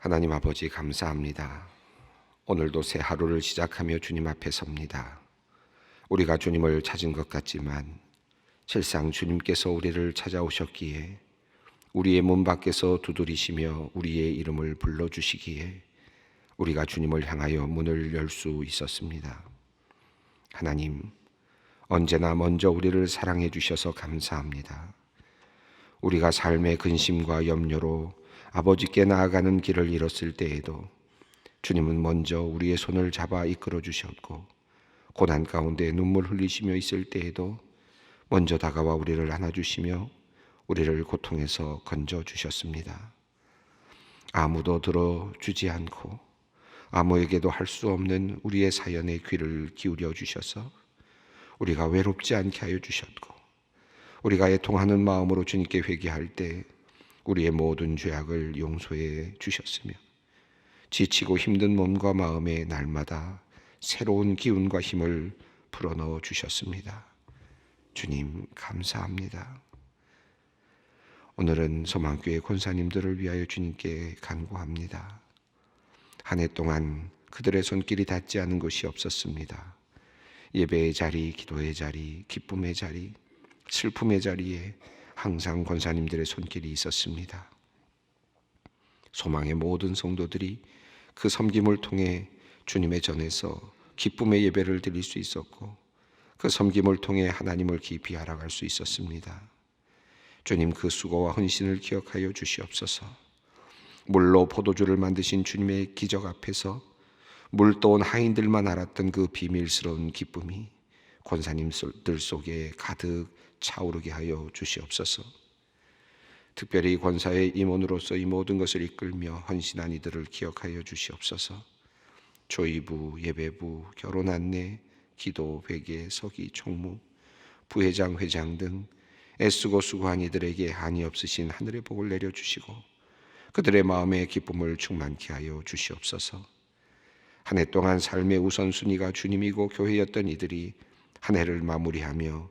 하나님 아버지 감사합니다. 오늘도 새 하루를 시작하며 주님 앞에 섭니다. 우리가 주님을 찾은 것 같지만 실상 주님께서 우리를 찾아오셨기에 우리의 문 밖에서 두드리시며 우리의 이름을 불러주시기에 우리가 주님을 향하여 문을 열 수 있었습니다. 하나님, 언제나 먼저 우리를 사랑해 주셔서 감사합니다. 우리가 삶의 근심과 염려로 아버지께 나아가는 길을 잃었을 때에도 주님은 먼저 우리의 손을 잡아 이끌어 주셨고, 고난 가운데 눈물 흘리시며 있을 때에도 먼저 다가와 우리를 안아주시며 우리를 고통에서 건져주셨습니다. 아무도 들어주지 않고 아무에게도 할 수 없는 우리의 사연에 귀를 기울여 주셔서 우리가 외롭지 않게 하여 주셨고, 우리가 애통하는 마음으로 주님께 회개할 때 우리의 모든 죄악을 용서해 주셨으며 지치고 힘든 몸과 마음에 날마다 새로운 기운과 힘을 불어넣어 주셨습니다. 주님 감사합니다. 오늘은 소망교회 권사님들을 위하여 주님께 간구합니다. 한 해 동안 그들의 손길이 닿지 않은 것이 없었습니다. 예배의 자리, 기도의 자리, 기쁨의 자리, 슬픔의 자리에 항상 권사님들의 손길이 있었습니다. 소망의 모든 성도들이 그 섬김을 통해 주님의 전에서 기쁨의 예배를 드릴 수 있었고, 그 섬김을 통해 하나님을 깊이 알아갈 수 있었습니다. 주님, 그 수고와 헌신을 기억하여 주시옵소서. 물로 포도주를 만드신 주님의 기적 앞에서 물떠온 하인들만 알았던 그 비밀스러운 기쁨이 권사님들 속에 가득 차오르게 하여 주시옵소서. 특별히 권사의 임원으로서 이 모든 것을 이끌며 헌신한 이들을 기억하여 주시옵소서. 조의부, 예배부, 결혼 안내, 기도, 회계, 서기, 총무, 부회장, 회장 등 애쓰고 수고한 이들에게 한이 없으신 하늘의 복을 내려주시고 그들의 마음에 기쁨을 충만케 하여 주시옵소서. 한 해 동안 삶의 우선순위가 주님이고 교회였던 이들이 한 해를 마무리하며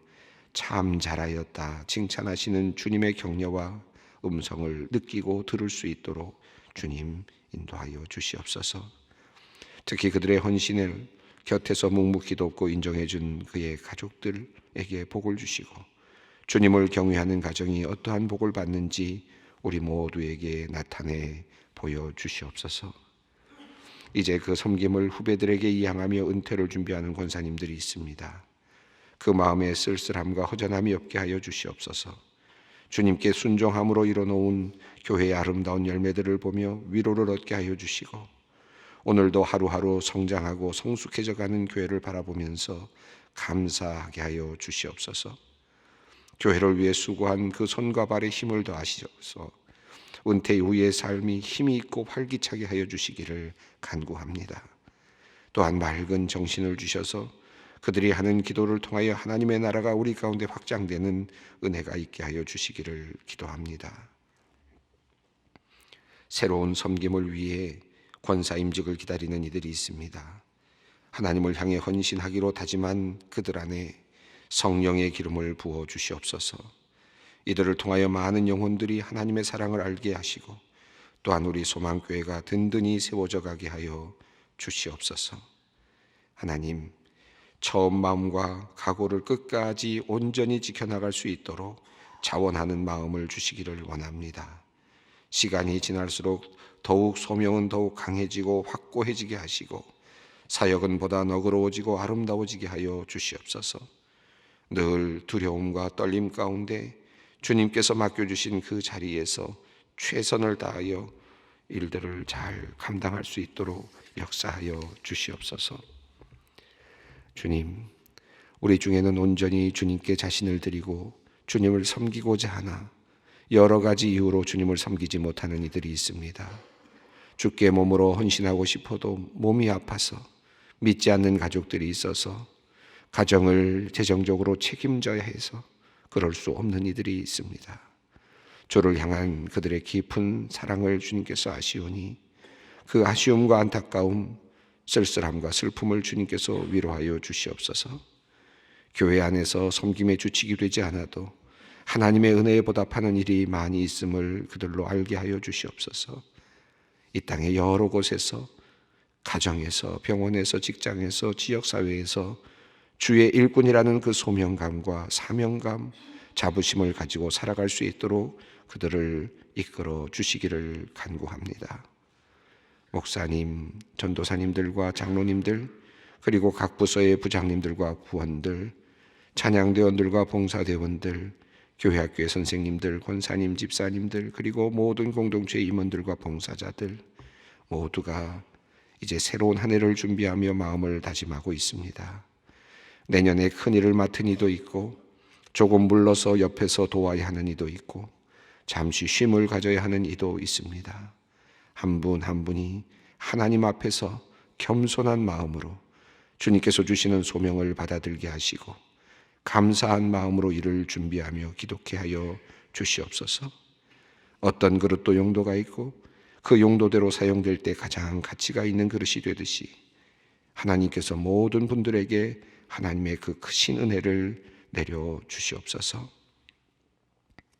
참 잘하였다 칭찬하시는 주님의 격려와 음성을 느끼고 들을 수 있도록 주님 인도하여 주시옵소서. 특히 그들의 헌신을 곁에서 묵묵히 돕고 인정해 준 그의 가족들에게 복을 주시고 주님을 경외하는 가정이 어떠한 복을 받는지 우리 모두에게 나타내 보여주시옵소서. 이제 그 섬김을 후배들에게 이양하며 은퇴를 준비하는 권사님들이 있습니다. 그 마음에 쓸쓸함과 허전함이 없게 하여 주시옵소서. 주님께 순종함으로 이뤄놓은 교회의 아름다운 열매들을 보며 위로를 얻게 하여 주시고, 오늘도 하루하루 성장하고 성숙해져가는 교회를 바라보면서 감사하게 하여 주시옵소서. 교회를 위해 수고한 그 손과 발에 힘을 더하시옵소서. 은퇴 이후의 삶이 힘이 있고 활기차게 하여 주시기를 간구합니다. 또한 맑은 정신을 주셔서 그들이 하는 기도를 통하여 하나님의 나라가 우리 가운데 확장되는 은혜가 있게 하여 주시기를 기도합니다. 새로운 섬김을 위해 권사임직을 기다리는 이들이 있습니다. 하나님을 향해 헌신하기로 다짐한 그들 안에 성령의 기름을 부어 주시옵소서. 이들을 통하여 많은 영혼들이 하나님의 사랑을 알게 하시고 또한 우리 소망교회가 든든히 세워져 가게 하여 주시옵소서. 하나님, 처음 마음과 각오를 끝까지 온전히 지켜나갈 수 있도록 자원하는 마음을 주시기를 원합니다. 시간이 지날수록 더욱 소명은 더욱 강해지고 확고해지게 하시고 사역은 보다 너그러워지고 아름다워지게 하여 주시옵소서. 늘 두려움과 떨림 가운데 주님께서 맡겨주신 그 자리에서 최선을 다하여 일들을 잘 감당할 수 있도록 역사하여 주시옵소서. 주님, 우리 중에는 온전히 주님께 자신을 드리고 주님을 섬기고자 하나 여러 가지 이유로 주님을 섬기지 못하는 이들이 있습니다. 주께 몸으로 헌신하고 싶어도 몸이 아파서 믿지 않는 가족들이 있어서 가정을 재정적으로 책임져야 해서 그럴 수 없는 이들이 있습니다. 주를 향한 그들의 깊은 사랑을 주님께서 아시오니 그 아쉬움과 안타까움, 쓸쓸함과 슬픔을 주님께서 위로하여 주시옵소서. 교회 안에서 섬김의 주축이 되지 않아도 하나님의 은혜에 보답하는 일이 많이 있음을 그들로 알게 하여 주시옵소서. 이 땅의 여러 곳에서, 가정에서, 병원에서, 직장에서, 지역사회에서 주의 일꾼이라는 그 소명감과 사명감, 자부심을 가지고 살아갈 수 있도록 그들을 이끌어 주시기를 간구합니다. 목사님, 전도사님들과 장로님들, 그리고 각 부서의 부장님들과 부원들, 찬양대원들과 봉사대원들, 교회학교의 선생님들, 권사님, 집사님들, 그리고 모든 공동체 임원들과 봉사자들 모두가 이제 새로운 한 해를 준비하며 마음을 다짐하고 있습니다. 내년에 큰 일을 맡은 이도 있고, 조금 물러서 옆에서 도와야 하는 이도 있고, 잠시 쉼을 가져야 하는 이도 있습니다. 한 분 한 분이 하나님 앞에서 겸손한 마음으로 주님께서 주시는 소명을 받아들게 하시고 감사한 마음으로 이를 준비하며 기도케 하여 주시옵소서. 어떤 그릇도 용도가 있고 그 용도대로 사용될 때 가장 가치가 있는 그릇이 되듯이 하나님께서 모든 분들에게 하나님의 그 크신 은혜를 내려 주시옵소서.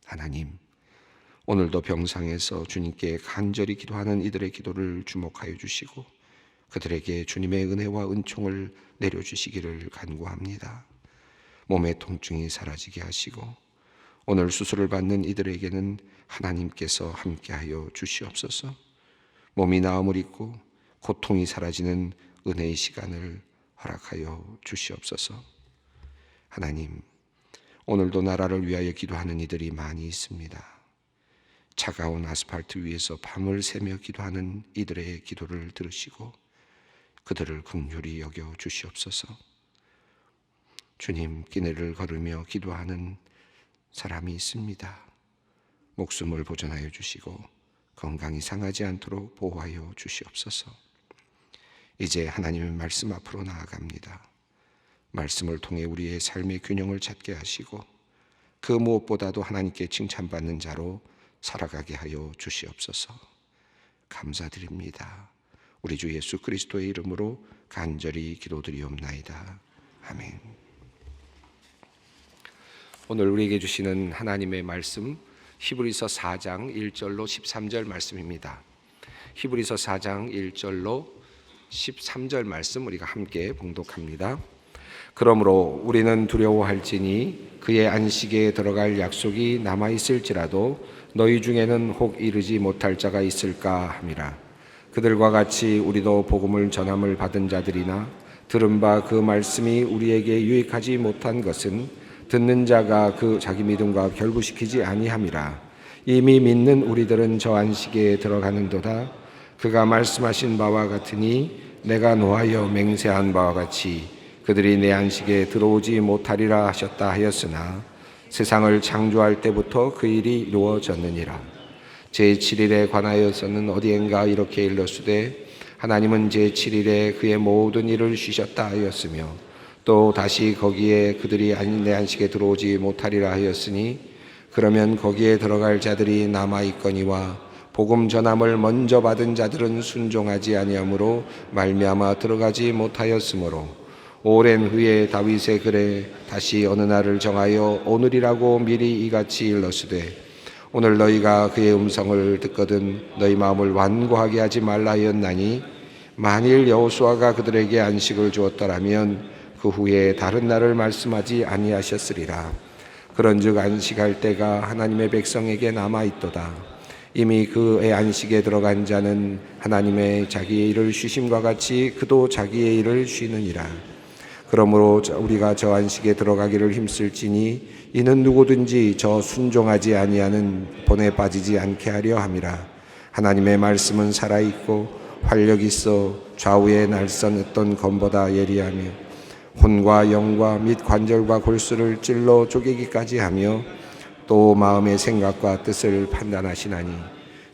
하나님, 오늘도 병상에서 주님께 간절히 기도하는 이들의 기도를 주목하여 주시고 그들에게 주님의 은혜와 은총을 내려주시기를 간구합니다. 몸의 통증이 사라지게 하시고 오늘 수술을 받는 이들에게는 하나님께서 함께하여 주시옵소서. 몸이 나음을 입고 고통이 사라지는 은혜의 시간을 허락하여 주시옵소서. 하나님, 오늘도 나라를 위하여 기도하는 이들이 많이 있습니다. 차가운 아스팔트 위에서 밤을 새며 기도하는 이들의 기도를 들으시고 그들을 긍휼히 여겨 주시옵소서. 주님, 기내를 걸으며 기도하는 사람이 있습니다. 목숨을 보존하여 주시고 건강이 상하지 않도록 보호하여 주시옵소서. 이제 하나님의 말씀 앞으로 나아갑니다. 말씀을 통해 우리의 삶의 균형을 찾게 하시고 그 무엇보다도 하나님께 칭찬받는 자로 살아가게 하여 주시옵소서. 감사드립니다. 우리 주 예수 그리스도의 이름으로 간절히 기도드리옵나이다. 아멘. 오늘 우리에게 주시는 하나님의 말씀 히브리서 4장 1절로 13절 말씀입니다. 히브리서 4장 1절로 13절 말씀 우리가 함께 봉독합니다. 그러므로 우리는 두려워할지니 그의 안식에 들어갈 약속이 남아있을지라도 너희 중에는 혹 이르지 못할 자가 있을까 함이라. 그들과 같이 우리도 복음을 전함을 받은 자들이나 들은 바 그 말씀이 우리에게 유익하지 못한 것은 듣는 자가 그 자기 믿음과 결부시키지 아니함이라. 이미 믿는 우리들은 저 안식에 들어가는도다. 그가 말씀하신 바와 같으니 내가 노하여 맹세한 바와 같이 그들이 내 안식에 들어오지 못하리라 하셨다 하였으나 세상을 창조할 때부터 그 일이 이루어졌느니라. 제7일에 관하여서는 어디엔가 이렇게 일렀으되 하나님은 제7일에 그의 모든 일을 쉬셨다 하였으며 또 다시 거기에 그들이 내 안식에 들어오지 못하리라 하였으니 그러면 거기에 들어갈 자들이 남아있거니와 복음 전함을 먼저 받은 자들은 순종하지 아니하므로 말미암아 들어가지 못하였으므로 오랜 후에 다윗의 글에 다시 어느 날을 정하여 오늘이라고 미리 이같이 일렀으되 오늘 너희가 그의 음성을 듣거든 너희 마음을 완고하게 하지 말라 하였나니 만일 여호수아가 그들에게 안식을 주었더라면 그 후에 다른 날을 말씀하지 아니하셨으리라. 그런즉 안식할 때가 하나님의 백성에게 남아있도다. 이미 그의 안식에 들어간 자는 하나님의 자기의 일을 쉬심과 같이 그도 자기의 일을 쉬느니라. 그러므로 우리가 저 안식에 들어가기를 힘쓸지니 이는 누구든지 저 순종하지 아니하는 본에 빠지지 않게 하려 함이라. 하나님의 말씀은 살아있고 활력 있어 좌우에 날선 검보다 예리하며 혼과 영과 및 관절과 골수를 찔러 쪼개기까지 하며 또 마음의 생각과 뜻을 판단하시나니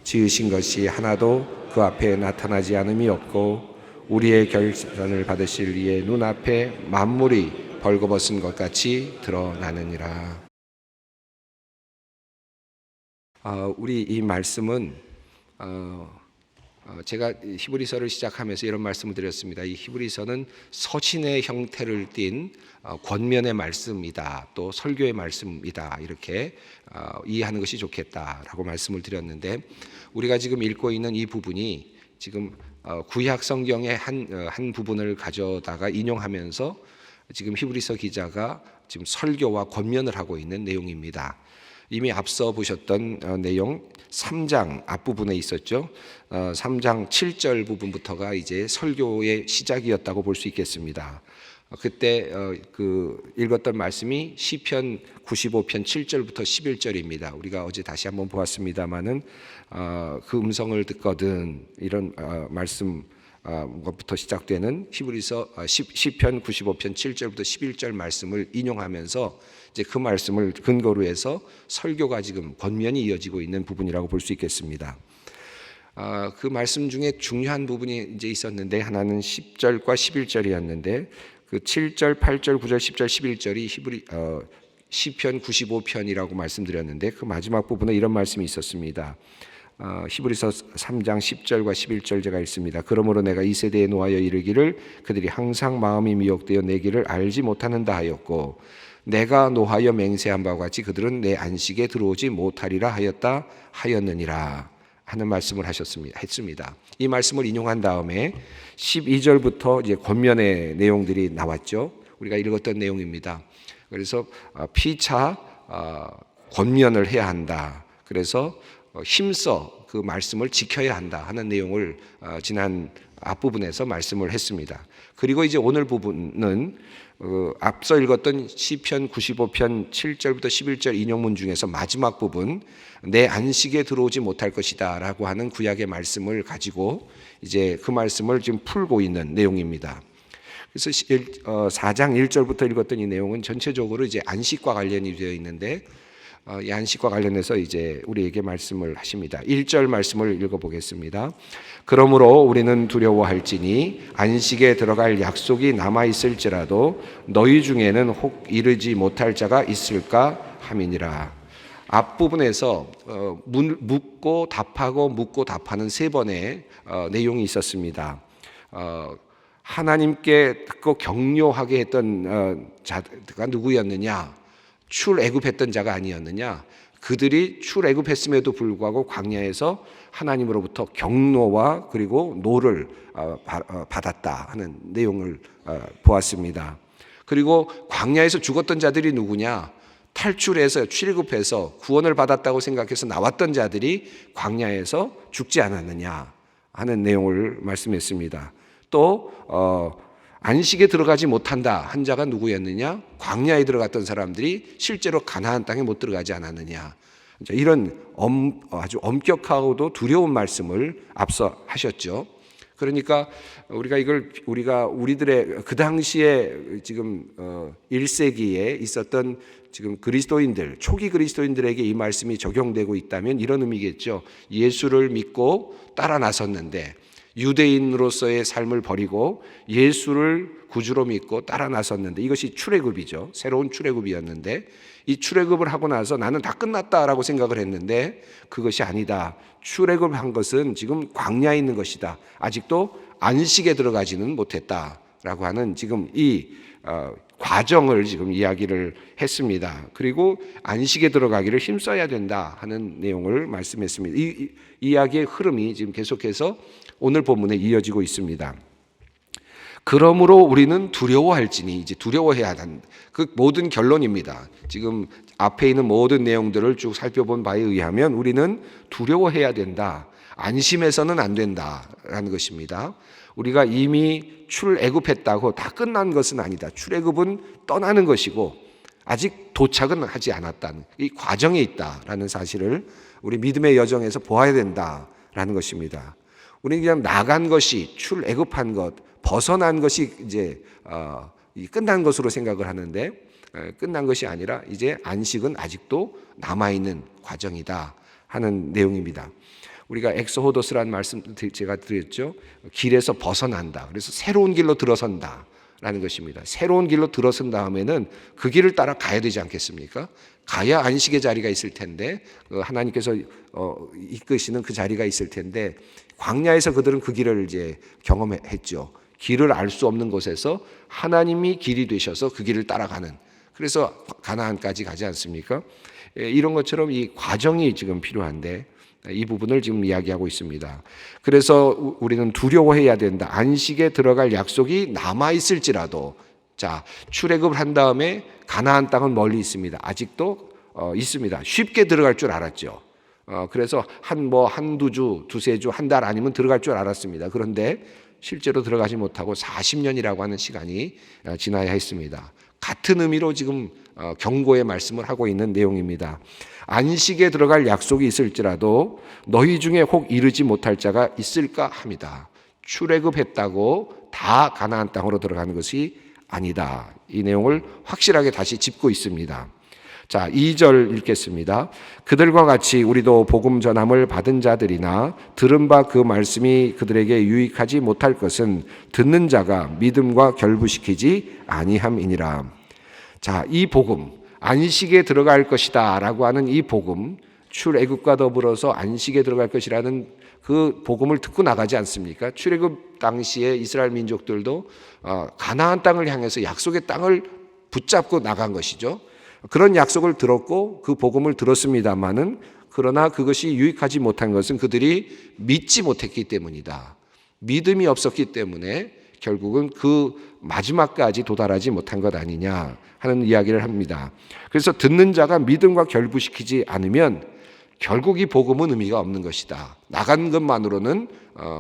지으신 것이 하나도 그 앞에 나타나지 않음이 없고 우리의 결산을 받으실 이의 눈앞에 만물이 벌거벗은 것 같이 드러나느니라. 우리 이 말씀은 제가 히브리서를 시작하면서 이런 말씀을 드렸습니다. 이 히브리서는 서신의 형태를 띤 권면의 말씀이다, 또 설교의 말씀이다, 이렇게 이해하는 것이 좋겠다라고 말씀을 드렸는데, 우리가 지금 읽고 있는 이 부분이 지금 구약 성경의 한 부분을 가져다가 인용하면서 지금 히브리서 기자가 지금 설교와 권면을 하고 있는 내용입니다. 이미 앞서 보셨던 내용 3장 앞부분에 있었죠. 3장 7절 부분부터가 이제 설교의 시작이었다고 볼 수 있겠습니다. 그때 읽었던 말씀이 시편 95편 7절부터 11절입니다. 우리가 어제 다시 한번 보았습니다마는 그 음성을 듣거든, 이런 말씀 것부터 시작되는 히브리서 시편 95편 7절부터 11절 말씀을 인용하면서 이제 그 말씀을 근거로 해서 설교가 지금 권면이 이어지고 있는 부분이라고 볼 수 있겠습니다. 그 말씀 중에 중요한 부분이 이제 있었는데, 하나는 10절과 11절이었는데 그 7절, 8절, 9절, 10절, 11절이 시편 95편이라고 말씀드렸는데, 그 마지막 부분에 이런 말씀이 있었습니다. 히브리서 3장 10절과 11절 제가 읽습니다. 그러므로 내가 이 세대에 노하여 이르기를 그들이 항상 마음이 미혹되어 내 길을 알지 못하는다 하였고, 내가 노하여 맹세한 바와 같이 그들은 내 안식에 들어오지 못하리라 하였느니라 하는 말씀을 했습니다. 이 말씀을 인용한 다음에 12절부터 이제 권면의 내용들이 나왔죠. 우리가 읽었던 내용입니다. 그래서 피차 권면을 해야 한다. 그래서 힘써 그 말씀을 지켜야 한다 하는 내용을 지난 앞부분에서 말씀을 했습니다. 그리고 이제 오늘 부분은 앞서 읽었던 시편 95편 7절부터 11절 인용문 중에서 마지막 부분, 내 안식에 들어오지 못할 것이다 라고 하는 구약의 말씀을 가지고 이제 그 말씀을 지금 풀고 있는 내용입니다. 그래서 4장 1절부터 읽었던 이 내용은 전체적으로 이제 안식과 관련이 되어 있는데, 이 안식과 관련해서 이제 우리에게 말씀을 하십니다. 1절 말씀을 읽어보겠습니다. 그러므로 우리는 두려워할지니 안식에 들어갈 약속이 남아있을지라도 너희 중에는 혹 이르지 못할 자가 있을까 함이니라. 앞부분에서 묻고 답하고 묻고 답하는 세 번의 내용이 있었습니다. 하나님께 꼭 격려하게 했던 자가 누구였느냐? 출애굽했던 자가 아니었느냐? 그들이 출애굽했음에도 불구하고 광야에서 하나님으로부터 경노와 그리고 노를 받았다 하는 내용을 보았습니다. 그리고 광야에서 죽었던 자들이 누구냐? 탈출해서 출애굽해서 구원을 받았다고 생각해서 나왔던 자들이 광야에서 죽지 않았느냐 하는 내용을 말씀했습니다. 또 안식에 들어가지 못한다 한 자가 누구였느냐? 광야에 들어갔던 사람들이 실제로 가나안 땅에 못 들어가지 않았느냐? 이런 아주 엄격하고도 두려운 말씀을 앞서 하셨죠. 그러니까 우리가 우리들의 그 당시에 지금 1세기에 있었던 지금 그리스도인들, 초기 그리스도인들에게 이 말씀이 적용되고 있다면 이런 의미겠죠. 예수를 믿고 따라 나섰는데 유대인으로서의 삶을 버리고 예수를 구주로 믿고 따라 나섰는데, 이것이 출애굽이죠. 새로운 출애굽이었는데, 이 출애굽을 하고 나서 나는 다 끝났다라고 생각을 했는데 그것이 아니다. 출애굽한 것은 지금 광야에 있는 것이다. 아직도 안식에 들어가지는 못했다라고 하는 지금 이 과정을 지금 이야기를 했습니다. 그리고 안식에 들어가기를 힘써야 된다 하는 내용을 말씀했습니다. 이 이야기의 흐름이 지금 계속해서 오늘 본문에 이어지고 있습니다. 그러므로 우리는 두려워할지니, 이제 두려워해야 한다. 그 모든 결론입니다. 지금 앞에 있는 모든 내용들을 쭉 살펴본 바에 의하면 우리는 두려워해야 된다. 안심해서는 안 된다라는 것입니다. 우리가 이미 출애굽했다고 다 끝난 것은 아니다. 출애굽은 떠나는 것이고 아직 도착은 하지 않았다는, 이 과정에 있다라는 사실을 우리 믿음의 여정에서 보아야 된다라는 것입니다. 우리는 그냥 나간 것이, 출애굽한 것, 벗어난 것이 이제 끝난 것으로 생각을 하는데, 끝난 것이 아니라 이제 안식은 아직도 남아있는 과정이다 하는 내용입니다. 우리가 엑소호도스라는 말씀 제가 드렸죠. 길에서 벗어난다. 그래서 새로운 길로 들어선다 라는 것입니다. 새로운 길로 들어선 다음에는 그 길을 따라 가야 되지 않겠습니까? 가야 안식의 자리가 있을 텐데, 하나님께서 이끄시는 그 자리가 있을 텐데, 광야에서 그들은 그 길을 이제 경험했죠. 길을 알 수 없는 곳에서 하나님이 길이 되셔서 그 길을 따라가는, 그래서 가나안까지 가지 않습니까? 이런 것처럼 이 과정이 지금 필요한데, 이 부분을 지금 이야기하고 있습니다. 그래서 우리는 두려워해야 된다. 안식에 들어갈 약속이 남아 있을지라도, 자, 출애굽을 한 다음에 가나안 땅은 멀리 있습니다. 아직도 있습니다. 쉽게 들어갈 줄 알았죠. 그래서 한두 주, 두세 주, 한 달 아니면 들어갈 줄 알았습니다. 그런데 실제로 들어가지 못하고 40년이라고 하는 시간이 지나야 했습니다. 같은 의미로 지금 경고의 말씀을 하고 있는 내용입니다. 안식에 들어갈 약속이 있을지라도 너희 중에 혹 이르지 못할 자가 있을까 합니다. 출애굽했다고 다 가나안 땅으로 들어가는 것이 아니다. 이 내용을 확실하게 다시 짚고 있습니다. 자, 2절 읽겠습니다. 그들과 같이 우리도 복음 전함을 받은 자들이나 들은 바 그 말씀이 그들에게 유익하지 못할 것은 듣는 자가 믿음과 결부시키지 아니함이니라. 자, 이 복음, 안식에 들어갈 것이다 라고 하는 이 복음, 출애굽과 더불어서 안식에 들어갈 것이라는 그 복음을 듣고 나가지 않습니까? 출애굽 당시에 이스라엘 민족들도 가나안 땅을 향해서 약속의 땅을 붙잡고 나간 것이죠. 그런 약속을 들었고 그 복음을 들었습니다마는, 그러나 그것이 유익하지 못한 것은 그들이 믿지 못했기 때문이다. 믿음이 없었기 때문에 결국은 그 마지막까지 도달하지 못한 것 아니냐 하는 이야기를 합니다. 그래서 듣는 자가 믿음과 결부시키지 않으면 결국 이 복음은 의미가 없는 것이다. 나간 것만으로는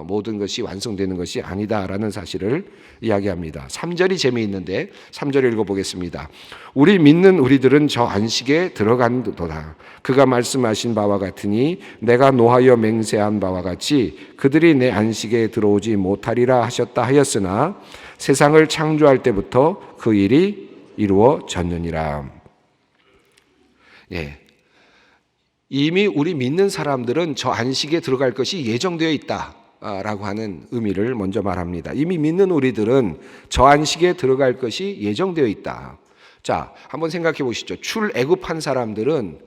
모든 것이 완성되는 것이 아니다라는 사실을 이야기합니다. 3절이 재미있는데 3절 읽어보겠습니다. 우리 믿는 우리들은 저 안식에 들어간도다. 그가 말씀하신 바와 같으니 내가 노하여 맹세한 바와 같이 그들이 내 안식에 들어오지 못하리라 하셨다 하였으나 세상을 창조할 때부터 그 일이 이루어졌느니라. 예. 이미 우리 믿는 사람들은 저 안식에 들어갈 것이 예정되어 있다라고 하는 의미를 먼저 말합니다. 이미 믿는 우리들은 저 안식에 들어갈 것이 예정되어 있다. 자, 한번 생각해 보시죠. 출애굽한 사람들은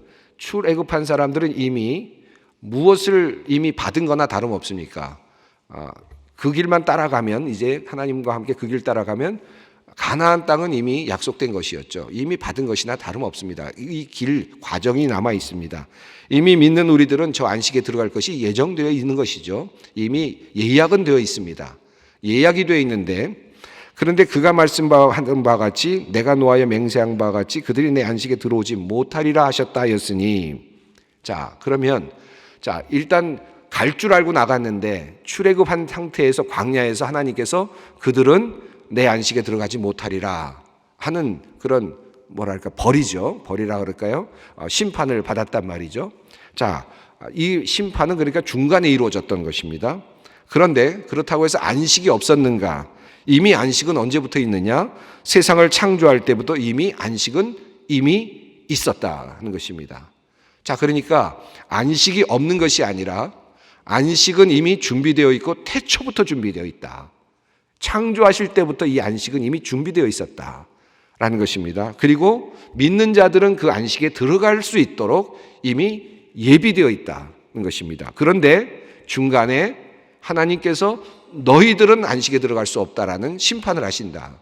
이미 무엇을 이미 받은 거나 다름없습니까? 그 길만 따라가면, 이제 하나님과 함께 그 길 따라가면 가나안 땅은 이미 약속된 것이었죠. 이미 받은 것이나 다름없습니다. 이 길 과정이 남아 있습니다. 이미 믿는 우리들은 저 안식에 들어갈 것이 예정되어 있는 것이죠. 이미 예약은 되어 있습니다. 예약이 되어 있는데, 그런데 그가 말씀한 바 같이 내가 노하여 맹세한 바 같이 그들이 내 안식에 들어오지 못하리라 하셨다 하였으니, 자, 그러면 자, 일단 갈 줄 알고 나갔는데 출애굽한 상태에서 광야에서 하나님께서 그들은 내 안식에 들어가지 못하리라 하는 그런 벌이죠. 벌이라 그럴까요? 심판을 받았단 말이죠. 자, 이 심판은 그러니까 중간에 이루어졌던 것입니다. 그런데 그렇다고 해서 안식이 없었는가? 이미 안식은 언제부터 있느냐? 세상을 창조할 때부터 이미 안식은 이미 있었다는 것입니다. 자, 그러니까 안식이 없는 것이 아니라 안식은 이미 준비되어 있고 태초부터 준비되어 있다. 창조하실 때부터 이 안식은 이미 준비되어 있었다라는 것입니다. 그리고 믿는 자들은 그 안식에 들어갈 수 있도록 이미 예비되어 있다는 것입니다. 그런데 중간에 하나님께서 너희들은 안식에 들어갈 수 없다라는 심판을 하신다.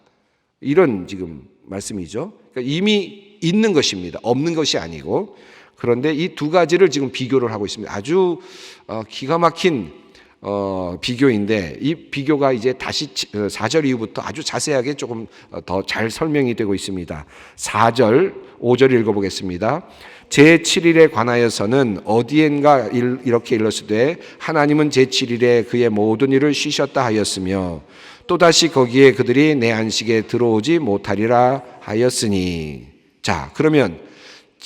이런 지금 말씀이죠. 그러니까 이미 있는 것입니다. 없는 것이 아니고. 그런데 이 두 가지를 지금 비교를 하고 있습니다. 아주 기가 막힌 비교인데, 이 비교가 이제 다시 4절 이후부터 아주 자세하게 조금 더 잘 설명이 되고 있습니다. 4절, 5절 읽어보겠습니다. 제7일에 관하여서는 어디엔가 이렇게 일렀으되 하나님은 제7일에 그의 모든 일을 쉬셨다 하였으며 또다시 거기에 그들이 내 안식에 들어오지 못하리라 하였으니. 자, 그러면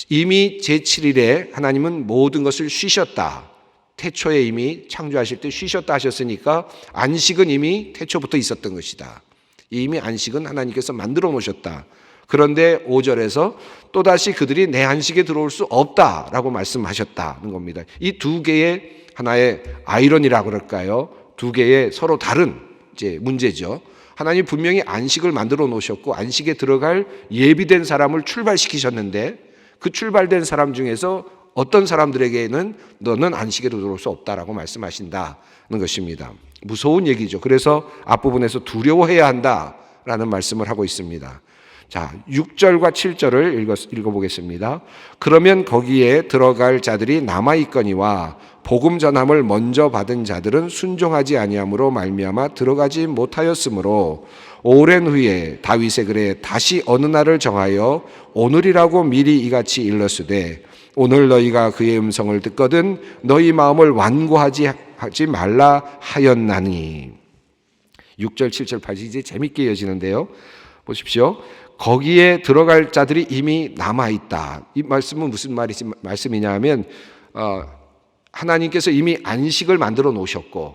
이미 제7일에 하나님은 모든 것을 쉬셨다. 태초에 이미 창조하실 때 쉬셨다 하셨으니까 안식은 이미 태초부터 있었던 것이다. 이미 안식은 하나님께서 만들어 놓으셨다. 그런데 5절에서 또다시 그들이 내 안식에 들어올 수 없다라고 말씀하셨다는 겁니다. 이 두 개의 하나의 아이러니라고 그럴까요? 두 개의 서로 다른 이제 문제죠. 하나님 분명히 안식을 만들어 놓으셨고 안식에 들어갈 예비된 사람을 출발시키셨는데 그 출발된 사람 중에서 어떤 사람들에게는 너는 안식에 들어올 수 없다라고 말씀하신다는 것입니다. 무서운 얘기죠. 그래서 앞부분에서 두려워해야 한다라는 말씀을 하고 있습니다. 자, 6절과 7절을 읽어보겠습니다. 그러면 거기에 들어갈 자들이 남아있거니와 복음 전함을 먼저 받은 자들은 순종하지 아니함으로 말미암아 들어가지 못하였으므로 오랜 후에 다윗의 글에 다시 어느 날을 정하여 오늘이라고 미리 이같이 일렀으되 오늘 너희가 그의 음성을 듣거든 너희 마음을 완고하지 말라 하였나니. 6절 7절 8절 이제 재밌게 이어지는데요. 보십시오. 거기에 들어갈 자들이 이미 남아있다. 이 말씀은 무슨 말씀이냐 하면 하나님께서 이미 안식을 만들어 놓으셨고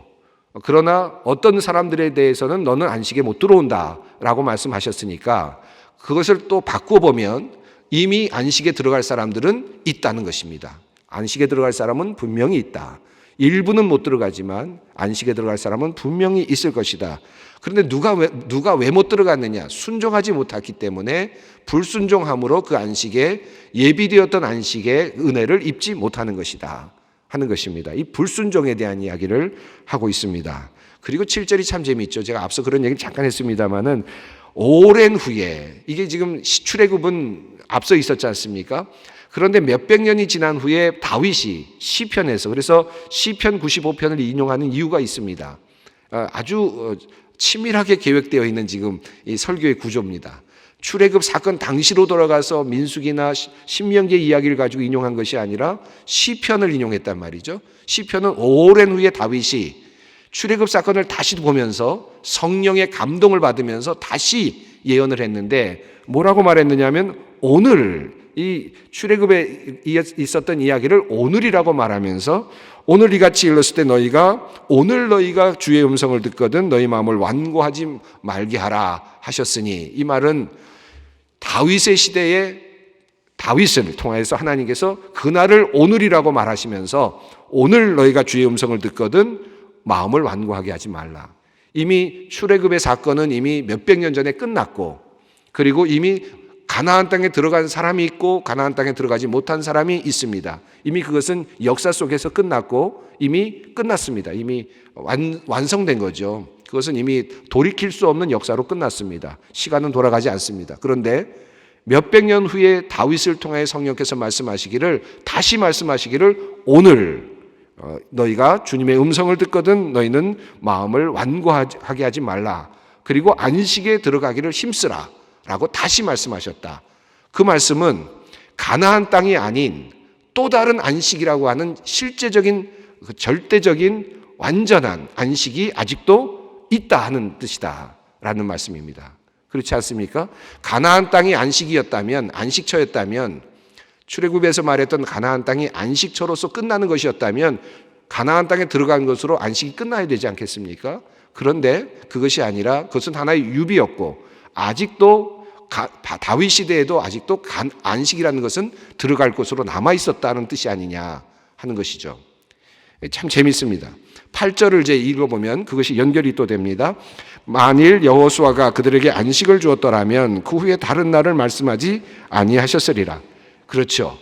그러나 어떤 사람들에 대해서는 너는 안식에 못 들어온다라고 말씀하셨으니까 그것을 또 바꿔보면 이미 안식에 들어갈 사람들은 있다는 것입니다. 안식에 들어갈 사람은 분명히 있다. 일부는 못 들어가지만 안식에 들어갈 사람은 분명히 있을 것이다. 그런데 누가 왜 못 들어갔느냐? 순종하지 못했기 때문에 불순종함으로 그 안식에 예비되었던 안식의 은혜를 입지 못하는 것이다 하는 것입니다. 이 불순종에 대한 이야기를 하고 있습니다. 그리고 7절이 참 재미있죠. 제가 앞서 그런 얘기를 잠깐 했습니다마는 오랜 후에 이게 지금 출애굽은 앞서 있었지 않습니까? 그런데 몇백 년이 지난 후에 다윗이 시편에서 그래서 시편 95편을 인용하는 이유가 있습니다. 아주 치밀하게 계획되어 있는 지금 이 설교의 구조입니다. 출애굽 사건 당시로 돌아가서 민수기나 신명기 이야기를 가지고 인용한 것이 아니라 시편을 인용했단 말이죠. 시편은 오랜 후에 다윗이 출애굽 사건을 다시 보면서 성령의 감동을 받으면서 다시 예언을 했는데 뭐라고 말했느냐면 오늘 이 출애굽에 있었던 이야기를 오늘이라고 말하면서 오늘 이같이 일렀을 때 오늘 너희가 주의 음성을 듣거든 너희 마음을 완고하지 말게 하라 하셨으니 이 말은 다윗의 시대에 다윗을 통해서 하나님께서 그날을 오늘이라고 말하시면서 오늘 너희가 주의 음성을 듣거든 마음을 완고하게 하지 말라. 이미 출애굽의 사건은 이미 몇백 년 전에 끝났고 그리고 이미 가나안 땅에 들어간 사람이 있고 가나안 땅에 들어가지 못한 사람이 있습니다. 이미 그것은 역사 속에서 끝났고 이미 끝났습니다. 이미 완성된 거죠. 그것은 이미 돌이킬 수 없는 역사로 끝났습니다. 시간은 돌아가지 않습니다. 그런데 몇백 년 후에 다윗을 통해 성령께서 다시 말씀하시기를 오늘 너희가 주님의 음성을 듣거든 너희는 마음을 완고하게 하지 말라. 그리고 안식에 들어가기를 힘쓰라 라고 다시 말씀하셨다. 그 말씀은 가나안 땅이 아닌 또 다른 안식이라고 하는 실제적인 절대적인 완전한 안식이 아직도 있다 하는 뜻이다 라는 말씀입니다. 그렇지 않습니까? 가나안 땅이 안식이었다면 안식처였다면 출애굽에서 말했던 가나안 땅이 안식처로서 끝나는 것이었다면 가나안 땅에 들어간 것으로 안식이 끝나야 되지 않겠습니까? 그런데 그것이 아니라 그것은 하나의 유비였고 아직도 다윗 시대에도 아직도 안식이라는 것은 들어갈 곳으로 남아 있었다는 뜻이 아니냐 하는 것이죠. 참 재밌습니다. 8절을 이제 읽어보면 그것이 연결이 또 됩니다. 만일 여호수아가 그들에게 안식을 주었더라면 그 후에 다른 날을 말씀하지 아니하셨으리라. 그렇죠.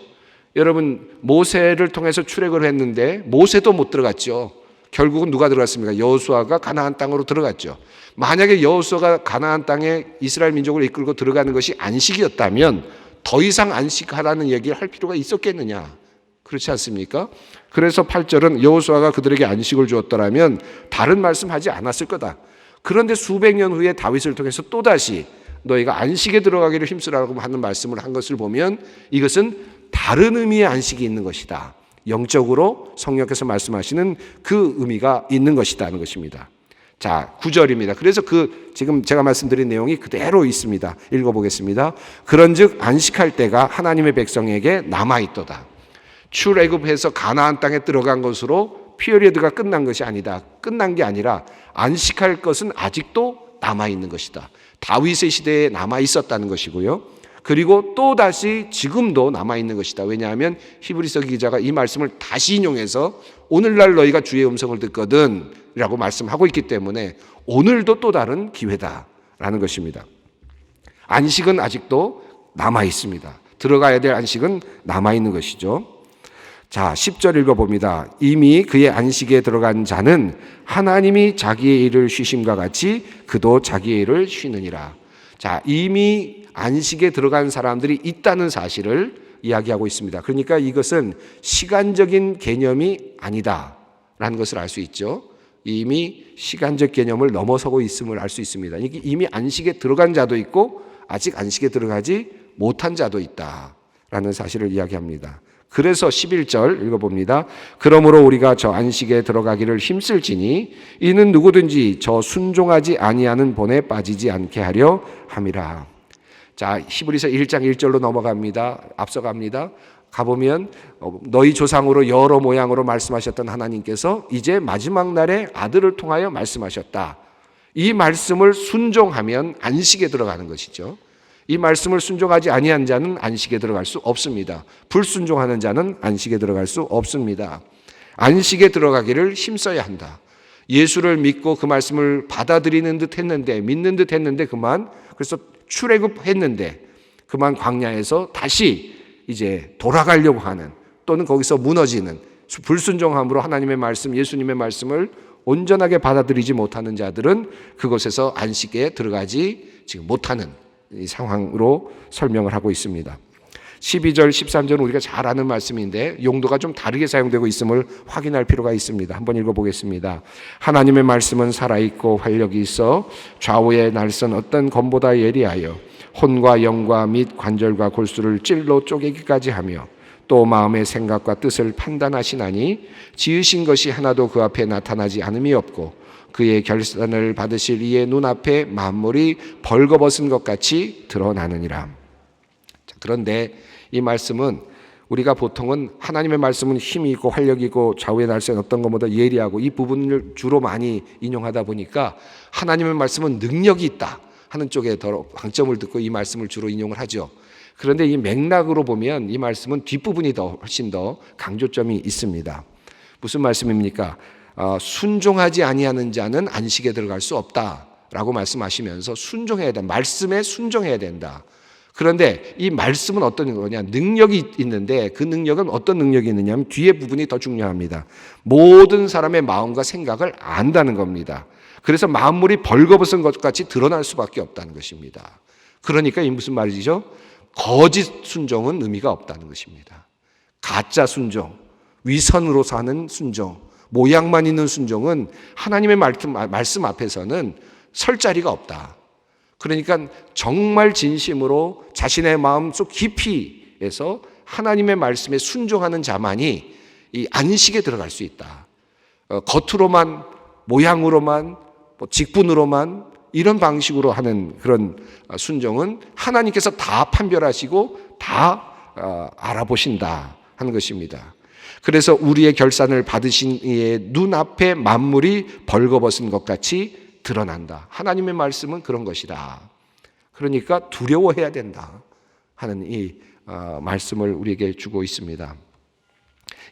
여러분 모세를 통해서 출애굽을 했는데 모세도 못 들어갔죠. 결국은 누가 들어갔습니까? 여호수아가 가나안 땅으로 들어갔죠. 만약에 여호수아가 가나안 땅에 이스라엘 민족을 이끌고 들어가는 것이 안식이었다면 더 이상 안식하라는 얘기를 할 필요가 있었겠느냐? 그렇지 않습니까? 그래서 8절은 여호수아가 그들에게 안식을 주었더라면 다른 말씀하지 않았을 거다. 그런데 수백 년 후에 다윗을 통해서 또다시 너희가 안식에 들어가기를 힘쓰라고 하는 말씀을 한 것을 보면 이것은 다른 의미의 안식이 있는 것이다. 영적으로 성령께서 말씀하시는 그 의미가 있는 것이다 하는 것입니다. 자, 9절입니다. 그래서 지금 제가 말씀드린 내용이 그대로 있습니다. 읽어보겠습니다. 그런즉 안식할 때가 하나님의 백성에게 남아있도다. 출애굽해서 가나안 땅에 들어간 것으로 피어리드가 끝난 것이 아니다. 끝난 게 아니라 안식할 것은 아직도 남아있는 것이다. 다윗의 시대에 남아있었다는 것이고요. 그리고 또다시 지금도 남아있는 것이다. 왜냐하면 히브리서 기자가 이 말씀을 다시 인용해서 오늘날 너희가 주의 음성을 듣거든 오늘이라고 말씀하고 있기 때문에 오늘도 또 다른 기회다라는 것입니다. 안식은 아직도 남아 있습니다. 들어가야 될 안식은 남아 있는 것이죠. 자, 10절 읽어봅니다. 이미 그의 안식에 들어간 자는 하나님이 자기의 일을 쉬심과 같이 그도 자기의 일을 쉬느니라. 자, 이미 안식에 들어간 사람들이 있다는 사실을 이야기하고 있습니다. 그러니까 이것은 시간적인 개념이 아니다라는 것을 알 수 있죠. 이미 시간적 개념을 넘어서고 있음을 알 수 있습니다. 이미 안식에 들어간 자도 있고 아직 안식에 들어가지 못한 자도 있다라는 사실을 이야기합니다. 그래서 11절 읽어봅니다. 그러므로 우리가 저 안식에 들어가기를 힘쓸지니 이는 누구든지 저 순종하지 아니하는 본에 빠지지 않게 하려 함이라. 자, 히브리서 1장 1절로 넘어갑니다. 앞서갑니다. 가보면 너희 조상으로 여러 모양으로 말씀하셨던 하나님께서 이제 마지막 날에 아들을 통하여 말씀하셨다. 이 말씀을 순종하면 안식에 들어가는 것이죠. 이 말씀을 순종하지 아니한 자는 안식에 들어갈 수 없습니다. 불순종하는 자는 안식에 들어갈 수 없습니다. 안식에 들어가기를 힘써야 한다. 예수를 믿고 그 말씀을 받아들이는 듯 했는데, 믿는 듯 했는데 그만, 그래서 출애굽했는데 그만 광야에서 다시 이제 돌아가려고 하는, 또는 거기서 무너지는, 불순종함으로 하나님의 말씀, 예수님의 말씀을 온전하게 받아들이지 못하는 자들은 그곳에서 안식에 들어가지 지금 못하는 이 상황으로 설명을 하고 있습니다. 12절, 13절은 우리가 잘 아는 말씀인데 용도가 좀 다르게 사용되고 있음을 확인할 필요가 있습니다. 한번 읽어보겠습니다. 하나님의 말씀은 살아있고 활력이 있어 좌우의 날선 어떤 검보다 예리하여 혼과 영과 및 관절과 골수를 찔러 쪼개기까지 하며 또 마음의 생각과 뜻을 판단하시나니 지으신 것이 하나도 그 앞에 나타나지 않음이 없고 그의 결산을 받으실 이의 눈앞에 만물이 벌거벗은 것 같이 드러나느니라. 그런데 이 말씀은 우리가 보통은 하나님의 말씀은 힘이 있고 활력이 있고 좌우의 날선 어떤 것보다 예리하고 이 부분을 주로 많이 인용하다 보니까 하나님의 말씀은 능력이 있다 하는 쪽에 더 방점을 듣고 이 말씀을 주로 인용을 하죠. 그런데 이 맥락으로 보면 이 말씀은 뒷부분이 훨씬 더 강조점이 있습니다. 무슨 말씀입니까? 순종하지 아니하는 자는 안식에 들어갈 수 없다라고 말씀하시면서 순종해야 된다. 말씀에 순종해야 된다. 그런데 이 말씀은 어떤 거냐? 능력이 있는데 그 능력은 어떤 능력이 있느냐 하면 뒤에 부분이 더 중요합니다. 모든 사람의 마음과 생각을 안다는 겁니다. 그래서 만물이 벌거벗은 것 같이 드러날 수밖에 없다는 것입니다. 그러니까 이 무슨 말이죠? 거짓 순종은 의미가 없다는 것입니다. 가짜 순종, 위선으로 사는 순종, 모양만 있는 순종은 하나님의 말씀 앞에서는 설 자리가 없다. 그러니까 정말 진심으로 자신의 마음속 깊이에서 하나님의 말씀에 순종하는 자만이 이 안식에 들어갈 수 있다. 겉으로만, 모양으로만, 직분으로만 이런 방식으로 하는 그런 순종은 하나님께서 다 판별하시고 다 알아보신다 하는 것입니다. 그래서 우리의 결산을 받으신 이의 눈앞에 만물이 벌거벗은 것 같이 드러난다. 하나님의 말씀은 그런 것이다. 그러니까 두려워해야 된다 하는 이 말씀을 우리에게 주고 있습니다.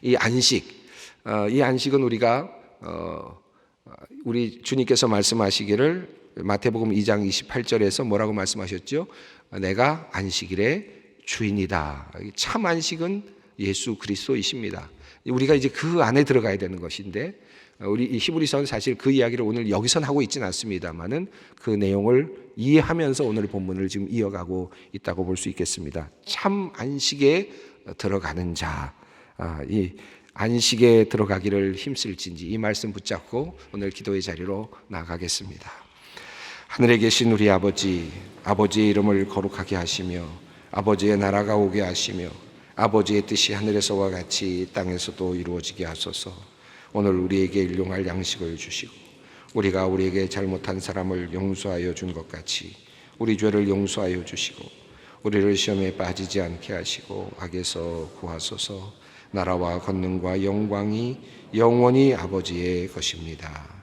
이 안식은 우리가 우리 주님께서 말씀하시기를 마태복음 2장 28절에서 뭐라고 말씀하셨죠? 내가 안식일의 주인이다. 참 안식은 예수 그리스도이십니다. 우리가 이제 그 안에 들어가야 되는 것인데 우리 히브리서는 사실 그 이야기를 오늘 여기선 하고 있지는 않습니다만은 그 내용을 이해하면서 오늘 본문을 지금 이어가고 있다고 볼 수 있겠습니다. 참 안식에 들어가는 자, 이 안식에 들어가기를 힘쓸진지 이 말씀 붙잡고 오늘 기도의 자리로 나아가겠습니다. 하늘에 계신 우리 아버지, 아버지의 이름을 거룩하게 하시며 아버지의 나라가 오게 하시며 아버지의 뜻이 하늘에서와 같이 땅에서도 이루어지게 하소서. 오늘 우리에게 일용할 양식을 주시고 우리가 우리에게 잘못한 사람을 용서하여 준 것 같이 우리 죄를 용서하여 주시고 우리를 시험에 빠지지 않게 하시고 악에서 구하소서. 나라와 권능과 영광이 영원히 아버지의 것입니다.